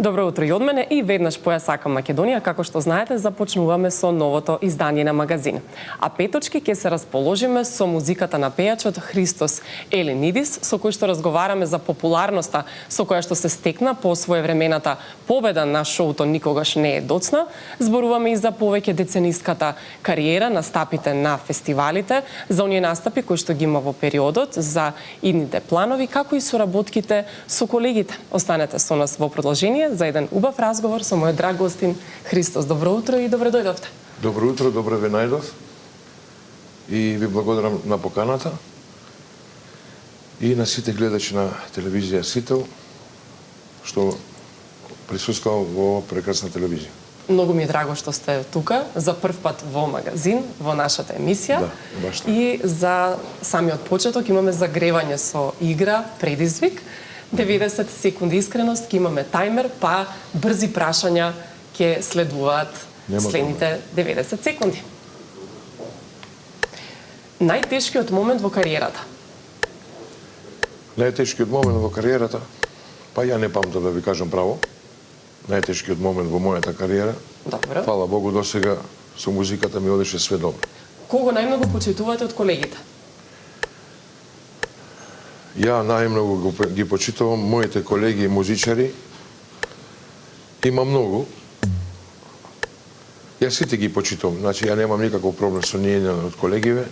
Добро утро и од мене и веднаш по Ја сакам Македонија, како што знаете, започнуваме со новото издание на магазин. А петочки ќе се расположиме со музиката на пејачот Христос Еленидис, со кој што разговараме за популарноста со која што се стекна по своевремената победа на шоуто Никогаш не е доцна. Зборуваме и за повеќе децениската кариера, настапите на фестивалите, за оние настапи кои што ги има во периодот, за идните планови, како и соработките со колегите. Останете со нас во продолжение за еден убав разговор со мојот драг гостин Христос. Добро утро и добро дојдовте. Добро утро, добро ве најдов. И ви благодарам на поканата. И на сите гледачи на телевизија Сител, што присуствувал во прекрасна телевизија. Многу ми е драго што сте тука за прв пат во магазин, во нашата емисија. Да, баш така. И за самиот почеток имаме загревање со игра, предизвик. 90 секунди искреност, ќе имаме тајмер, па брзи прашања ќе следуваат следните 90 секунди. Најтешкиот момент во кариерата? Најтешкиот момент во кариерата? Па ја не памтам да ви кажам право. Најтешкиот момент во мојата кариера. Добро. Фала Богу, досега со музиката ми одеше све добро. Кого најмногу почитувате од колегите? Ја најмногу ги почитувам моите колеги музичари. Има многу. Ја сите ги почитувам. Значи, ја немам никаков проблем со ниеден од колегиве.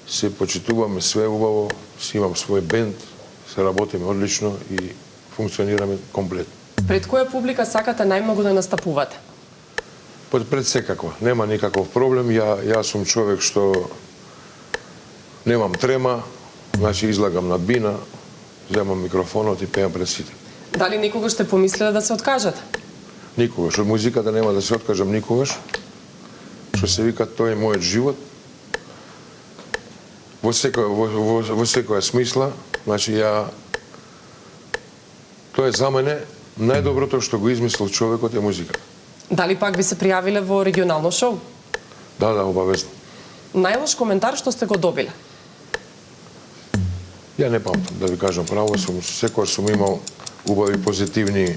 Се почитуваме све убаво, си имам свој бенд, се работиме одлично и функционираме комплетно. Пред која публика сакате најмногу да настапувате? Пред секаква. Нема никаков проблем. Ја сум човек што немам трема. Значи, излагам на бина, земам микрофонот и пеам пред сите. Дали никогаш сте помислиле да се откажете? Никогаш. Од музиката нема да се откажам никогаш. Што се вика, тој е мојот живот. Во секоја смисла, значи тоа е за мене најдоброто што го измислил човекот е музика. Дали пак ви се пријавиле во регионално шоу? Да, обавезно. Најлош коментар што сте го добиле? Ја не памтам, да ви кажам право, секојаш сум имал убави позитивни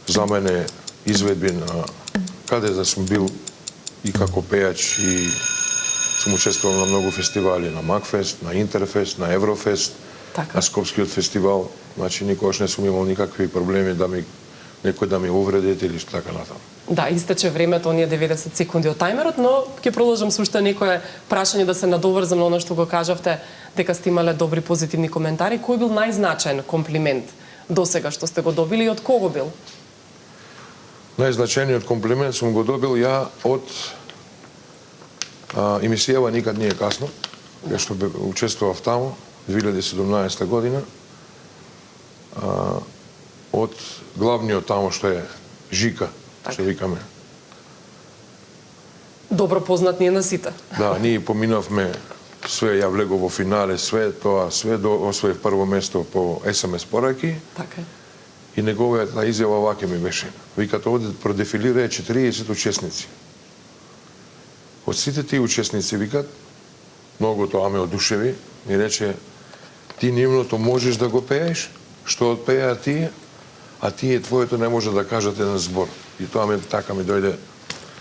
за мене изведби на каде да сум бил и како пејач, и сум учествувал на многу фестивали, на Макфест, на Интерфест, на Еврофест, на Скопскиот фестивал. Значи, никогаш не сум имал никакви проблеми да некој да ми увредите или така натаму. Да, истече времето, оние 90 секунди од тајмерот, но ќе продолжам со уште некое прашање да се надоврзам на оно што го кажавте, дека сте имале добри позитивни коментари. Кој бил најзначаен комплимент досега што сте го добили и од кого бил? Најзначајниот комплимент сум го добил ја од емисијава Никад не е касно, кај што учествував таму 2017 година, од главниот таму што е Жика, што викаме. Добро познат ни е на сите. Да, ние поминавме све, ја влегов во финале, све до освоив прво место по СМС пораки. Така е. И неговата изјава ваќе ми беше. Викате, овде продефилираа 40 учесници. Од сите тие учесници, викат, многу тоа ме одушеви, ми рече, ти нивното можеш да го пееш, што одпеа тие, а тие твоето не може да кажат еден збор. И тоа така ми дојде,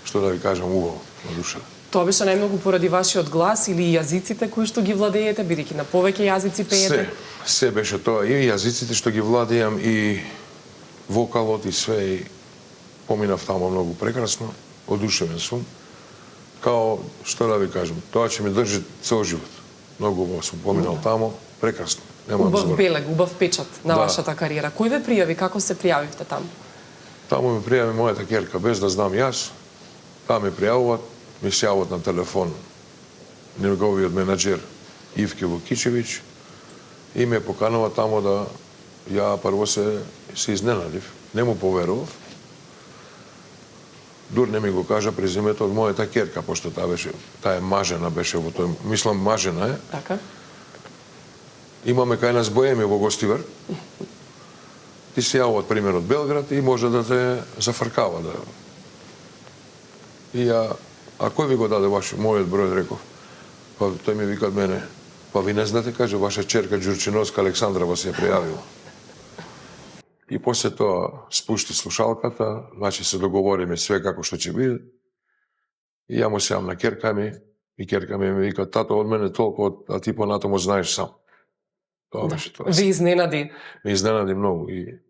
што да ви кажам, убаво на душата. Тоа беше најмногу поради вашиот глас или јазиците кои што ги владеете, бидејќи на повеќе јазици пеете? Се беше тоа, и јазиците што ги владеам, и вокалот, и све, и поминав таму многу прекрасно, одушевен сум. Као, што да ви кажам, тоа ќе ме држи цел живот. Многу сум поминал таму, прекрасно. Убав белег, убав печат на вашата кариера. Кој ве пријави, како се пријавивте таму? Таму ме пријави мојата ќерка, без да знам јас. Таму ме пријавуват, ми се јават на телефон неговиот менаџер Ивке Лукичевиќ и ме поканува таму да ја прво се изненадив. Не му поверував. Дур не ми го кажа презимето од мојата ќерка, пошто таа е мажена беше во тој, мислам мажена е. Така. Имаме кај нас боеми во гостивар. Ти се јавува пример од Белград и може да те зафркава. И ја, а кој ви го даде мојот број, реков? Па тој ми вика од мене, па ви не знаете, каже, ваша черка Ѓурчиновска Александра вас ја пријавила. И после тоа спушти слушалката, значи се договориме све како што ќе биде. И ја му се јавам на ќерка ми, и ќерка ми вика, тато, од мене толку, а ти понатаму знаеш сам. Тоа беше тоа. Ви изненади. Ме изненади многу и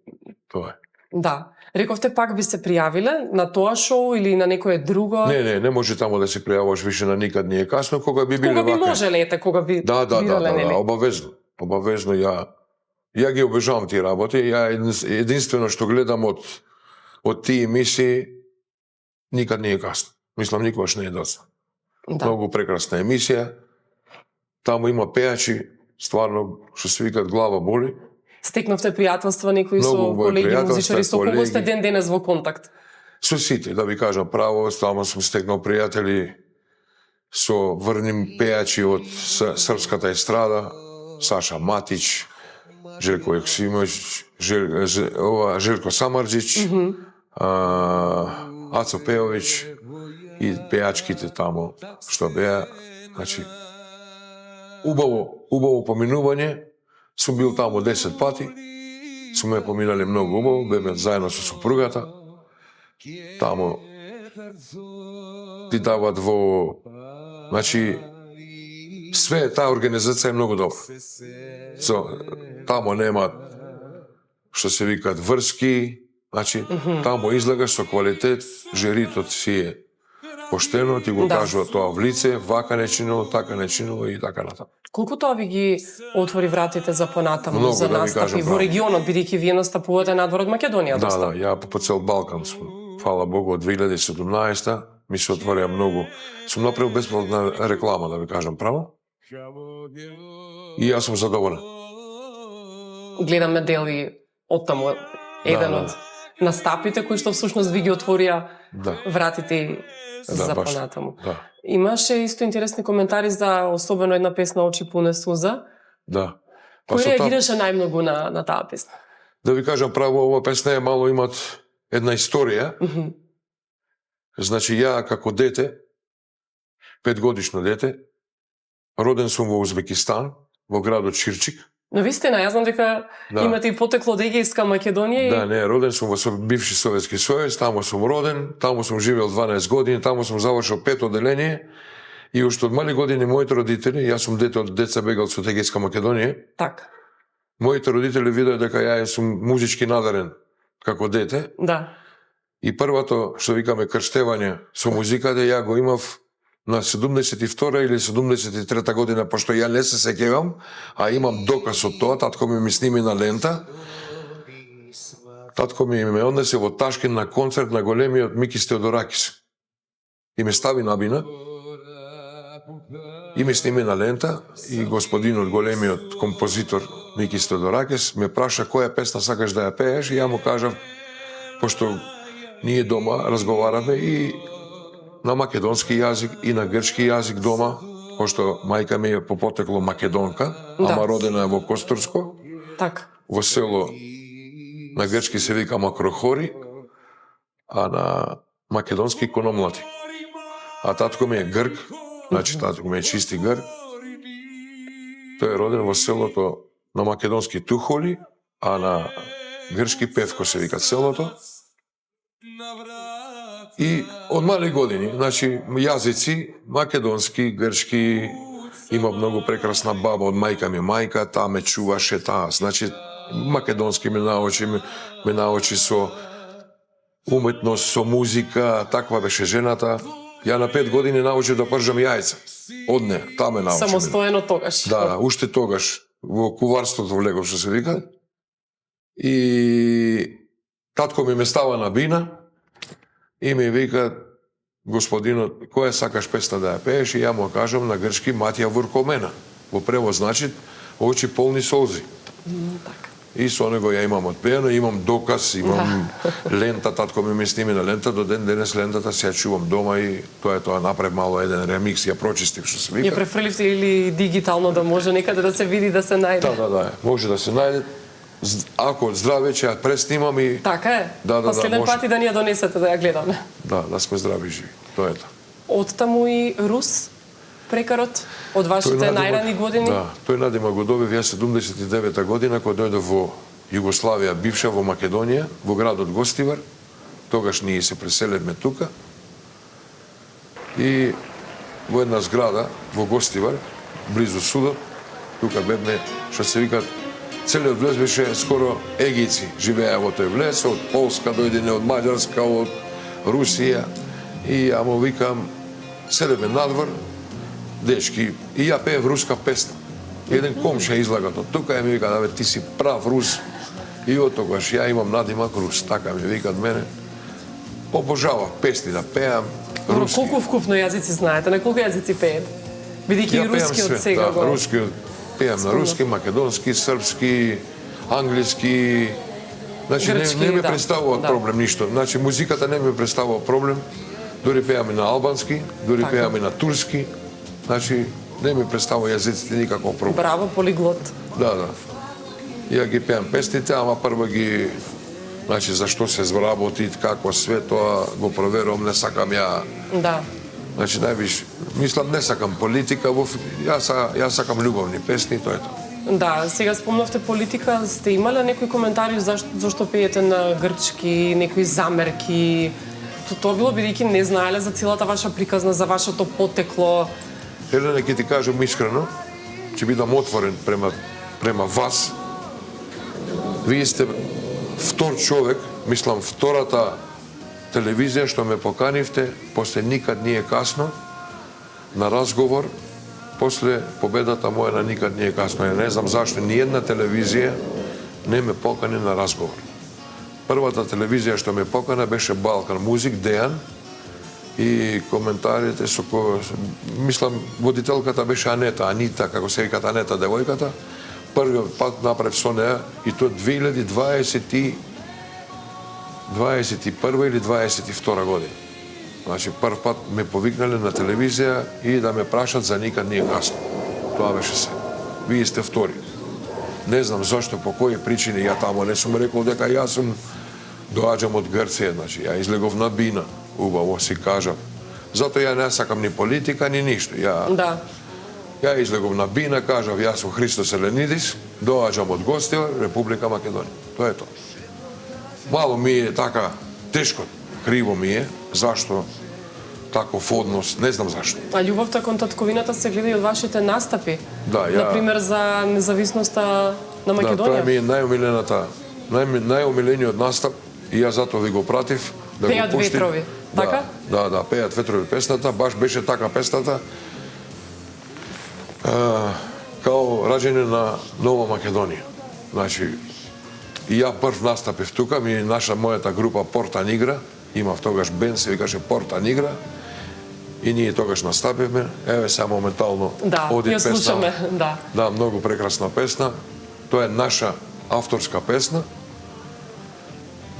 тоа е. Да. Рековте пак би се пријавиле на тоа шоу или на некое друго? Не може таму да се пријаваш више на никад не е касно, кога би биле Кога би вака. можеле, ете, кога би Да, бирале, нели? обавезно ја ги обожавам тие работи, ја единствено што гледам од тие емисии, никад не е касно. Мислам, никогаш не е доцна. Да. Многу прекрасна емисија. Таму има пејачи, стварно, што се викат глава боли. Стекновте пријателства некои со Многу колеги пријателства, музичари, со кого колеги. сте ден денес во контакт? Со сите, да ви кажам право, таму сум стекнал пријатели со врним пејачи од српската естрада, Саша Матич, Желко Јоксимовиќ, Желко Самарџич, Ацо Пеовиќ и пејачките таму што беа, значи убаво поминување. Сум бил таму 10 пати, сум ја поминали многу убаво, беме заедно со супругата. Таму ти дават во... Значи, све таа организација е многу добра. Таму нема, што се викат, врски, значи, таму излагаш со квалитет, жирито си е поштено, ти го кажува тоа в лице, вака не чинило, така не чинило и така натаму. Колку тоа ви ги отвори вратите за понатаму, Многу, за да ви настапи кажам во право. регионот, бидејќи вие настапувате надвор од Македонија Да, доста? ја по цел Балкан сум. Фала Богу, од 2017 ми се отворија многу. Сум направил бесплатна реклама, да ви кажам право. И јас сум задоволен. Гледаме дели од таму, еден од настапите кои што всушност ви ги отворија вратите за баш, понатаму. Да. Имаше исто интересни коментари за особено една песна Очи пуне суза. Да. Кој реагираше најмногу на таа песна? Да ви кажам право, ова песна е мало имат една историја. Значи, ја како дете, 5-годишно дете, роден сум во Узбекистан, во градот Чирчик. Но вистина, јас знам дека имате и потекло од Егејска Македонија. Да, не, роден сум во бивши Советски Сојуз, таму сум роден, таму сум живеел 12 години, таму сум завршил 5 одделение и уште од мали години моите родители, јас сум дете од деца бегалци од Егејска Македонија. Така. Моите родители видеа дека ја сум музички надарен како дете. Да. И првото што викаме крштевање со музиката ја го имав на 72 или 73 година, пошто ја не се сеќавам, а имам доказ од тоа, татко ми сними на лента. Татко ми ме однесе во Ташкент на концерт на големиот Микис Теодоракис. И ме стави на бина, и ме сними на лента, и господинот, големиот композитор Микис Теодоракис, ме праша која песна сакаш да ја пееш, и ја му кажав, пошто ние дома разговараме и на македонски јазик и на грчки јазик дома, пошто мајка ми е по потекло македонка, ама родена е во Костурско, така. во село на грчки се вика Макрохори, а на македонски Кономлати. А татко ми е грк, значи татко ми е чисти грк. Тој е роден во селото на македонски Тухоли, а на грчки Певко се вика селото. И од мали години, значи јазици, македонски, грчки, има многу прекрасна баба од мајка ми, таа ме чуваше, значи македонски ме научи со уметност, со музика, таква беше жената. Ја на 5 години научив да пржам јајца. Од неа, таа ме научи. Самостојно тогаш. Да, уште тогаш, во куварството влегов, што се вика. И татко ми ме става на бина, и ми вика господинот, која сакаш песна да ја пееш, и ја му кажам на грчки Матија Вуркомена. Во превод значи очи полни солзи. Така. И со него ја имам отпеено, имам доказ, имам лента, татко ми сними на лента, до ден денес лентата се ја чувам дома и тоа направи мало еден ремикс, ја прочистив што се вика. Ја префрливте или дигитално да може некаде да се види, да се најде? Да, може да се најде. Ако здраве ќе ја преснимам и... Така е? Да, следен пати да ни ја донесете да ја гледаме. Да сме здрави и живи. Тоа е тоа. Од таму и Рус, прекарот, од вашите најрани години? Да, тој надима го добив, јас 79 година, кога дојдов во Југославија бивша во Македонија, во градот Гостивар. Тогаш ние се преселевме тука. И во една зграда во Гостивар, близу судот, тука бевме, што се викат, целиот влез беше скоро егици, живееа во тој влез, од Полска дојдене, од Маѓарска, од Русија. И ја му викам, седеме надвор, дечки, и ја пеев руска песна. Еден комша излагат од тука и ми вика, да ти си прав рус. И од тогаш ја имам надимак рус, така ми викат мене. Обожавав песни да пеам руски. Колку вкупно јазици знаете? На колку јазици пеете? Бидејќи и рускиот сега го... Да, рускиот пеам на руски, македонски, српски, англиски. Значи не ме представува проблем ништо. Значи музиката не ме представува проблем. Дори пеам и на албански, дори пеам и на турски. Значи не ме представува јазиците никаков проблем. Браво, полиглот. Да. Ја ги пеам песните, ама прво ги... Значи, зашто се звработи, како све тоа го проверувам, не сакам ја... Да. Значи, највиш, мислам, не сакам политика, ја сакам љубовни песни, тоа е тоа. Да, сега спомнавте политика, сте имале некои коментари зашто пеете на грчки, некои замерки? Тоа било бидејќи не знаеле за целата ваша приказна, за вашето потекло? Елена, ќе ти кажам искрено, ќе бидам отворен према вас. Вие сте втор човек, мислам втората телевизија што ме поканивте, после никад не е касно, на разговор, после победата моја на никад не е касно. Ја не знам зашто ни една телевизија не ме покани на разговор. Првата телевизија што ме покана беше Балкан Музик, Дејан, и коментарите со мислам, водителката беше Анита, како се викат Анета девојката. Првиот пат направив со неа и тоа 2021 или 22 година. Значи, прв пат ме повикнале на телевизија и да ме прашат за никад не е касно. Тоа беше се. Вие сте втори. Не знам зашто, по кои причини, ја тамо не сум рекол дека јас сум доаѓам од Грција, значи, ја излегов на бина, убаво си кажам. Зато ја не сакам ни политика, ни ништо. Ја излегов на бина, кажав, јас сум Христос Еленидис, доаѓам од Гостивар, Република Македонија. Тоа е тоа. Мало ми е така тешко, криво ми е, зашто таков однос, не знам зашто. А љубовта кон татковината се гледа и од вашите настапи? Да, например, за независноста на Македонија? Да, тоа ми е најомилениот настап и ја затоа ви го пратив. Да Пеат го пуштим. ветрови, така? Да, Пеат ветрови песната, баш беше така песната. Као раѓење на Нова Македонија. Значи, и ја прв настапив тука, мојата група Порта Нигра, имав тогаш бенд, се викаше Порта Нигра, и ние тогаш настапивме. Еве сега моментално оди ја песна. Слушаме, Да, многу прекрасна песна. Тоа е наша авторска песна.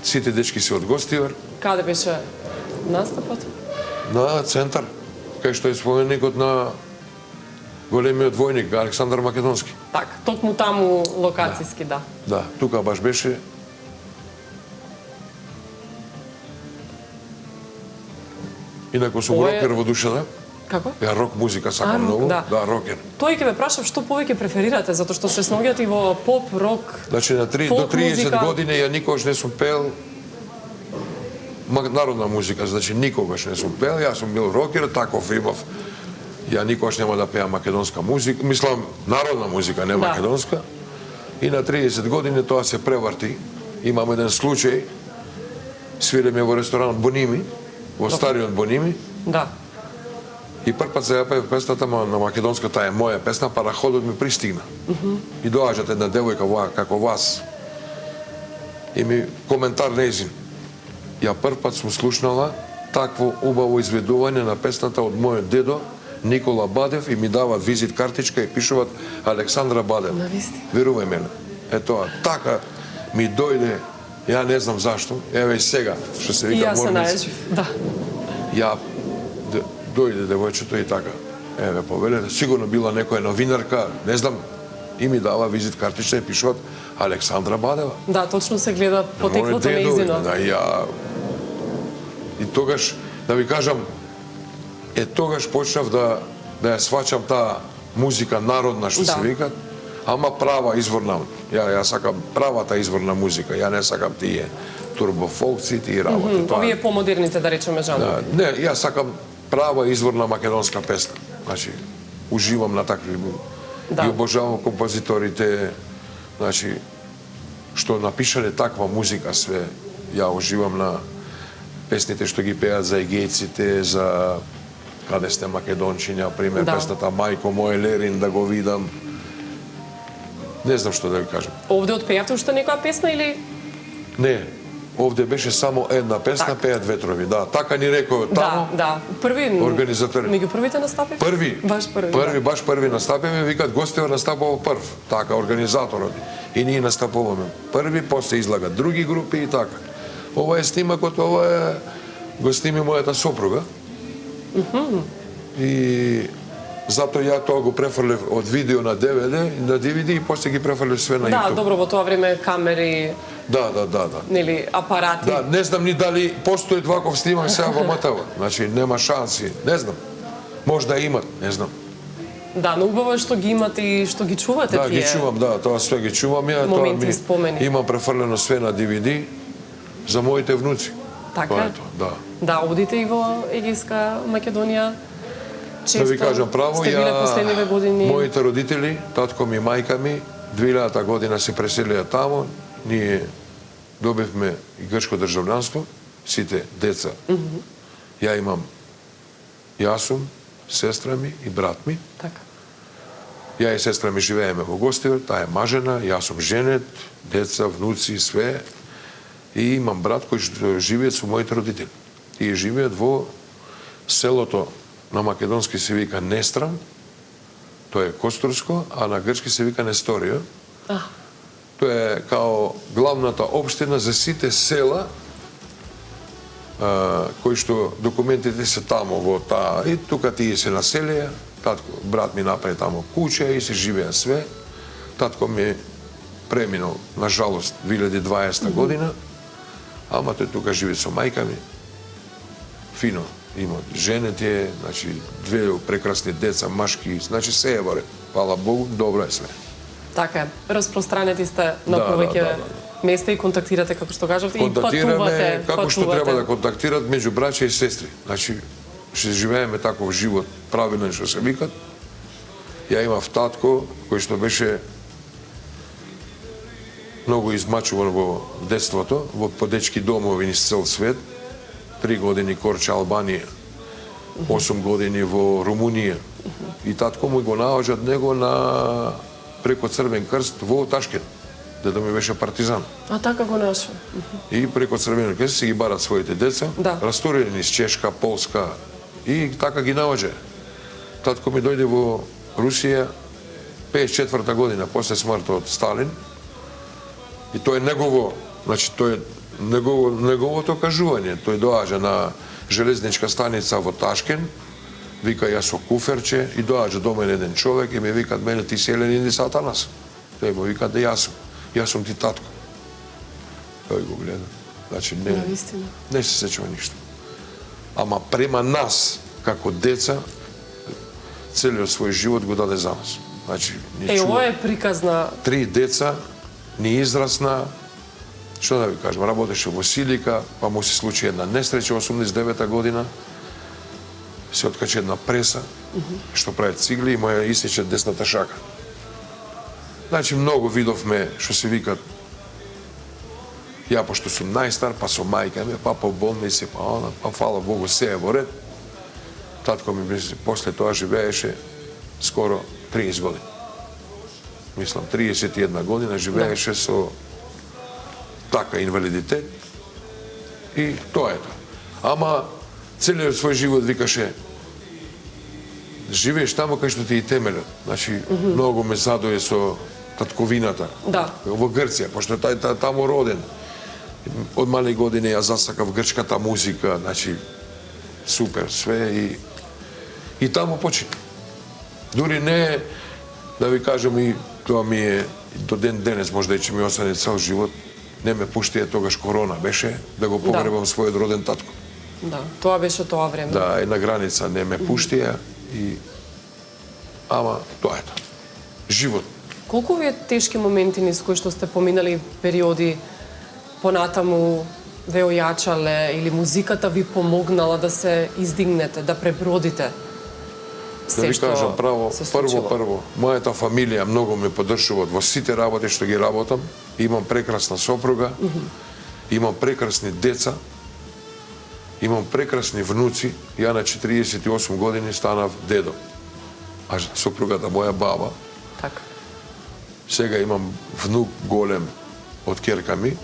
Сите дечки се од Гостивар. Каде беше настапот? На центар, кај што е споменикот на големиот војник Александар Македонски. Так, токму таму локацијски, да. Да, тука баш беше. Инаку сум рокер во душата. Како? Ја рок музика сакам многу. Да, рокер. Тој ќе ме прашав што повеќе преферирате, затоа што се сноѓате и во поп, рок, значи, до 30 години ја никогаш не сум пел народна музика, значи никогаш не сум пел, јас сум бил рокер, таков имав. Ја никогаш нема да пеам македонска музика, мислам народна музика, не македонска. И на 30 години тоа се преврти. Имам еден случај, свиреме во ресторан Боними, во стариот Боними. Да. И прв пат се ја пеев песната на македонска, таа е моја песна, параходот ми пристигна. И доаѓат една девојка како вас. И ми коментар нејзин. Ја прв пат сум слушнала такво убаво изведување на песната од мојот дедо Никола Бадев и ми дават визит картичка и пишуват Александра Бадев. Верувај мене. Е тоа, така ми дојде, ја не знам зашто, еве и сега, што се вика Јас се најажив, да. Ја дојде девојчето и така. Еве, повелете, сигурно била некоја новинарка, не знам, и ми дава визит картичка и пишуват Александра Бадева. Да, точно се гледа потеклото нејзино. Да, ја... И тогаш, да ви кажам, тогаш почнав да ја сваќам таа музика народна, што се викат, Ама права изворна, ја сакам правата изворна музика, ја не сакам тие турбофолкци, тие работи. Овие помодерните, да речеме, жанри. Не, ја сакам права изворна македонска песна. Значи, уживам на такви. И обожавам композиторите, значи, што напишале таква музика све. Ја уживам на песните што ги пеат за егејците, за каде сте македончиња, пример, песната Мајко мој Лерин да го видам. Не знам што да ви кажам. Овде отпеавте уште некоја песна или? Не, овде беше само една песна, пеат ветрови. Да, така ни рекоа таму. Да. Први организатори. Меѓу првите настапи? Први. Баш први. Баш први настапиме, викат гостева настапува прв. Така организаторот. И ние настапуваме први, после излагат други групи и така. Ова е снимакот, ова е го сними мојата сопруга. И затоа ја тоа го префрлев од видео на DVD и после ги префрлев све на YouTube. Да, добро, во тоа време камери. Да. Нели апарати. Да, не знам ни дали постои ваков снимак сега во МТВ. Значи нема шанси, не знам. Можда имат, не знам. Да, но убаво е што ги имате и што ги чувате тие. Да, ги чувам, тоа све ги чувам ја, моменти, спомени. Имам префрлено све на DVD за моите внуци. Така? Да. Да, одите и во Егејска Македонија. Често да ви кажам право, сте биле последниве години. Моите родители, татко ми и мајка ми, 2000 година се преселија таму. Ние добивме и грчко државјанство, сите деца. Ја имам, јас сум, сестра ми и брат ми. Така. Ја и сестра ми живееме во Гостивар, таа е мажена, јас сум женет, деца, внуци, све. И имам брат кој што живеат со моите родители. Тие живеат во селото на македонски се вика Нестрам, тоа е Костурско, а на грчки се вика Несторио. Тоа е као главната општина за сите села кои што документите се тамо во таа. И тука тие се населија, татко, брат ми направи тамо куќа и се живеа све. Татко ми преминал, на жалост, 2020 година, ама тој тука живе со мајка ми. Фино, има женет е, значи, две прекрасни деца, машки, значи се е во ред. Фала Богу, добро е све. Така е. Распространети сте на повеќе места и контактирате, како што кажавте, и патувате. Како што треба да контактират меѓу браќа и сестри. Значи, ще живееме таков живот, правилен што се викат. Ја имав татко, кој што беше многу измачуван во детството, во подечки домови низ цел свет. 3 години Корча, Албанија, 8 години во Румунија. И татко му го наоѓа од него на преко Црвен крст во Ташкент, дедо ми беше партизан. А така го нашо. И преко Црвен крст си ги барат своите деца, расторени низ Чешка, Полска, и така ги наоѓа. Татко ми дојде во Русија 54 година после смртот од Сталин. И тоа е негово, значи тоа е неговото кажување. Тој доаѓа на железничка станица во Ташкент, вика јас со куферче и доаѓа до мене еден човек и ми викат мене ти си Елен Нидис Атанас. Тој му вика да јас сум ти татко. Тој го гледа. Значи не се сечува ништо. Ама према нас како деца целиот свој живот го даде за нас. Значи ова е приказ на 3 деца ни израсна. Што да ви кажам, работеше во Силика, па му се случи една несреќа 89 година. Се откачи една преса, што прави цигли и му ја исече десната шака. Значи, многу видовме, што се викат, ја пошто сум најстар, па со мајка ми, па по болници, па она, па фала Богу, се е во ред. Татко ми после тоа живееше скоро 30 години. Мислам, 31 година живееше со така инвалидитет и тоа е тоа. Ама целиот свој живот викаше живееш таму кај што ти е темелот. Значи, многу ме задоје со татковината. Во Грција, пошто таму роден. Од мали години ја засакав грчката музика, значи супер све и таму почина. Дури не да ви кажам и тоа ми е до ден денес можда и че ми остане цел живот. Не ме пуштија тогаш корона беше да го погребам својот роден татко. Да, тоа беше тоа време. Да, и на граница не ме пуштија и ама тоа е тоа. Живот. Колку ви е тешки моменти низ кои што сте поминали периоди понатаму ве ојачале или музиката ви помогнала да се издигнете, да пребродите Да ви кажам право, се случило? прво, мојата фамилија многу ме поддржуваат во сите работи што ги работам. Имам прекрасна сопруга, имам прекрасни деца, имам прекрасни внуци. Ја на 48 години станав дедо, а сопругата моја баба. Така. Сега имам внук голем од ќерка ми,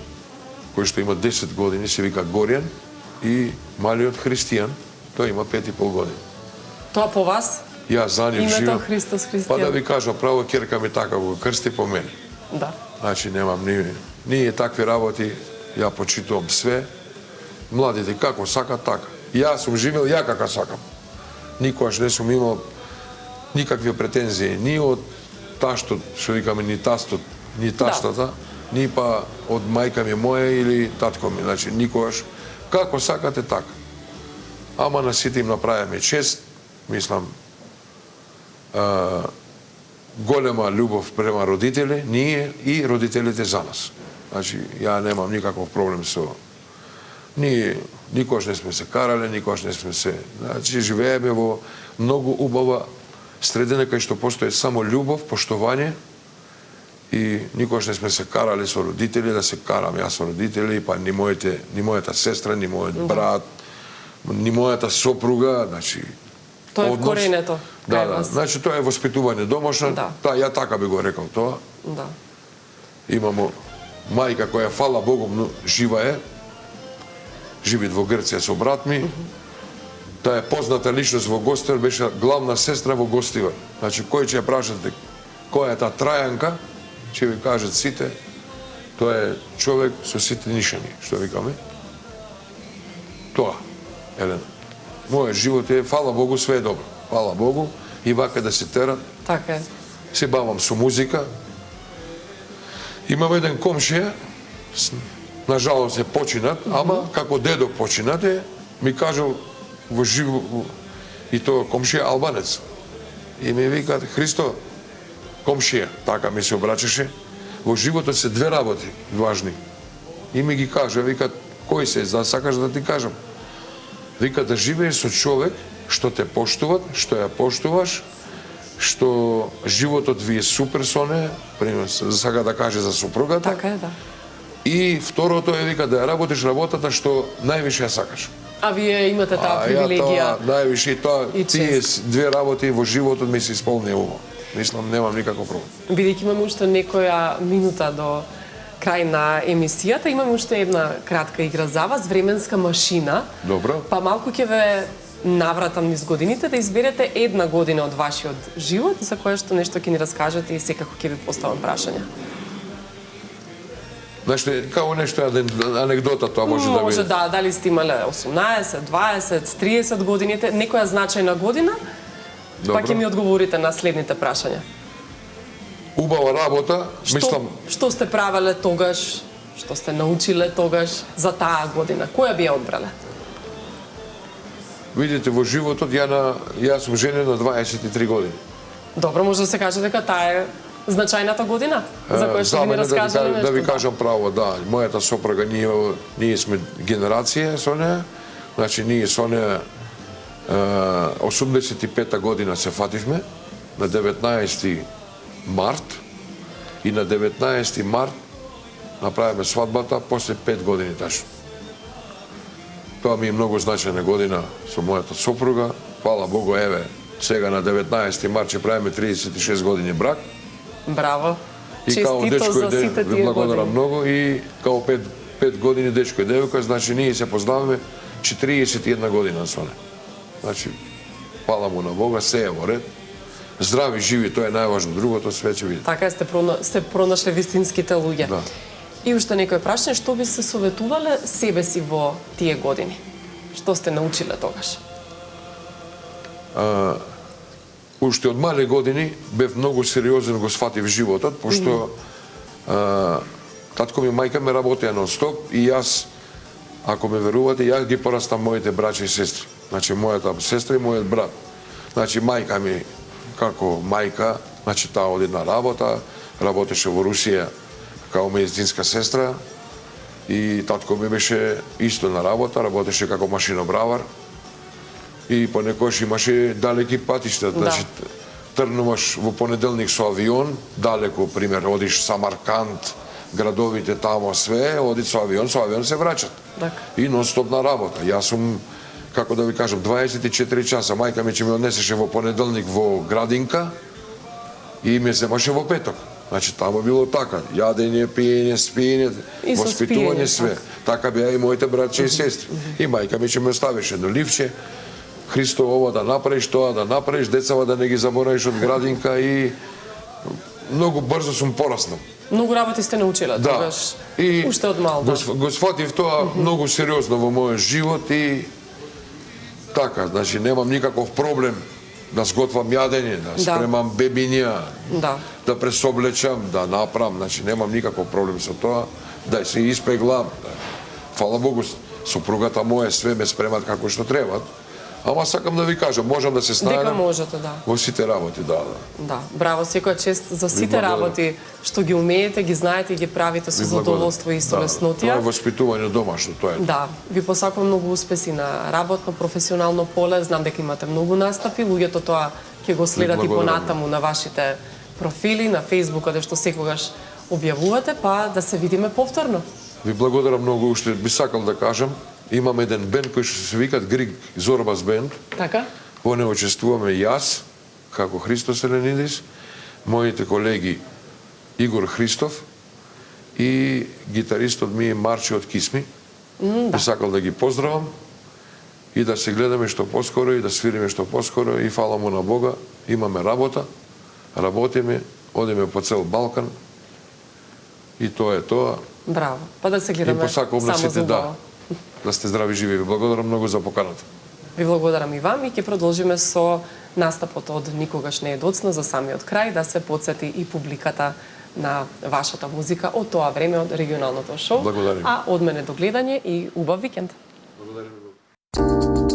кој што има 10 години, се вика Горјан, и малиот Христијан, тој има 5,5 години. Тоа по вас? Ја за нив Името живеам. Христос Христијан. Па да ви кажам, право ќерка ми така го крсти по мене. Да. Значи немам ние такви работи, ја почитувам све. Младите како сакат така. Јас сум живел ја како сакам. Никогаш не сум имал никакви претензии ни од таштот, што викаме ни тастот, ни таштата, ни па од мајка ми моја или татко ми. Значи никогаш како сакате така. Ама на сите им направиме чест, мислам, голема љубов према родители, ние и родителите за нас. Значи, ја немам никаков проблем со... Ние никогаш не сме се карале, никогаш не сме се... Значи, живееме во многу убава средина кај што постои само љубов, поштовање, и никогаш не сме се карале со родители, да се карам јас со родители, па ни мојата сестра, ни мојот брат, ни мојата сопруга, значи... Тоа е вкоренето. Да, значи тоа е воспитување домашно, ја така би го рекол тоа. Да. Имамо мајка која, фала Богу, жива е, живи во Грција со брат ми. Таа е позната личност во Гостивар, беше главна сестра во Гостивар. Значи, кој ќе ја прашате која е таа Трајанка, ќе ви кажат сите, тоа е човек со сите нишани, што викаме. Тоа, Елена. Мојот живот е, фала Богу, све е добро. Фала Богу, и вака да се терат. Така е. Се бавам со музика. Имам еден комшија, нажалост е починат, ама како дедо починате, ми кажал во живо, и тоа комшија албанец. И ми викаат, Христо, комшија, така ми се обрачаше, во животот се две работи важни. И ми ги кажа, викаат, кои се, за сакаш да ти кажам? Вика да живееш со човек што те поштуват, што ја поштуваш, што животот ви е супер со неја, пример, сака да каже за супругата. Така е, да. И второто е вика да ја работиш работата што највише ја сакаш. А вие имате таа привилегија. Највише тоа, тие две работи во животот ми се исполнува. Мислам, немам никаков проблем. Бидејќи имаме уште некоја минута до крај на емисијата, имаме уште една кратка игра за вас, временска машина. Добро. Па малку ќе ве навратам низ годините да изберете една година од вашиот живот за која што нешто ќе ни раскажете и секако ќе ви поставам прашања. Нешто, као нешто анегдота тоа може да биде. Може да, дали сте имале 18, 20, 30 годините, некоја значајна година, па ќе ми одговорите на следните прашања. Убава работа, мислам... Што сте правеле тогаш, што сте научиле тогаш за таа година? Која би ја одбрале? Видите, во животот, јас сум женен на 23 години. Добро, може да се каже дека таа е значајната година, за која што ви ни раскажале нешто. Да ви кажам право, да, мојата сопруга, ние сме генерација со неја, значи ние со неја 85-та година се фативме, на 19 март, и на 19 март направиме свадбата после 5 години ташно. Тоа ми е многу значајна година со мојата сопруга. Фала Богу, еве, сега на 19 март ќе правиме 36 години брак. Браво. И као дечко за сите ви тие благодарам години. многу, и као 5 години дечко и девојка, значи ние се познаваме 41 година со неја. Значи, фала му на Бога, се е во ред. Здрави, живи, тоа е најважно, другото све ќе видите. Така е, сте пронашле вистинските луѓе. Да. И уште некој прашање, што би се советувале себе си во тие години? Што сте научиле тогаш? Уште од мали години бев многу сериозен, го сфатив животот, пошто татко ми и мајка ме работеа нон-стоп и јас, ако ме верувате, јас ги порастам моите браќа и сестри. Значи, мојата сестра и мојот брат. Значи, мајка ми, како мајка, значи, таа оди на работа, работеше во Русија као медицинска сестра и татко ми беше исто на работа, работеше како машинобравар и понекогаш имаше далеки патишта, значи тргнуваш во понеделник со авион, далеко, пример, одиш Самарканд, градовите тамо све, оди со авион се враќат. И нон-стоп на работа. Јас сум, како да ви кажам, 24 часа. Мајка ми че ме однесеше во понеделник во Градинка и ме земаше во петок. Значи, тамо било така. Јадење, пиење, спиење, воспитување, све. Така беа и моите братче и сестри. И мајка ми че ме оставеше едно ливче, Христо, ова да направиш, тоа да направиш, децава да не ги заборавиш од Градинка и многу брзо сум пораснал. Многу работи сте научила, тогаш, уште од мал. Го сфатив тоа многу сериозно во мојот живот и така, значи немам никаков проблем да сготвам јадење, да спремам бебиња, да пресоблечам, да направам, значи немам никаков проблем со тоа, да се испеглам. Фала Богу, сопругата моја све ме спремат како што треба. Ама сакам да ви кажам, можам да се снајдам. Дека можете, во сите работи, Да, браво, секоја чест за сите работи што ги умеете, ги знаете и ги правите со задоволство и со леснотија. Тоа е воспитување домашно, тоа е. Да, ви посакувам многу успеси на работно, професионално поле. Знам дека имате многу настапи, луѓето тоа ќе го следат и понатаму на вашите профили, на Facebook, каде што секогаш објавувате, па да се видиме повторно. Ви благодарам многу, уште би сакал да кажам. Имам еден бенд кој што се викат Григ Зорбас бенд. Така? Во него учествуваме јас, како Христос Еленидис, моите колеги Игор Христов и гитаристот ми Марче од Кисми. Би сакал да ги поздравам и да се гледаме што поскоро и да свириме што поскоро и фала му на Бога. Имаме работа, работиме, одиме по цел Балкан и тоа е тоа. Браво. Па да се гледаме само за убаво. Да сте здрави и живи. Ви благодарам многу за поканата. Ви благодарам и вам и ќе продолжиме со настапот од Никогаш не е доцна за самиот крај, да се потсети и публиката на вашата музика од тоа време од регионалното шоу. Благодарим. А од мене до гледање и убав викенд. Благодарим.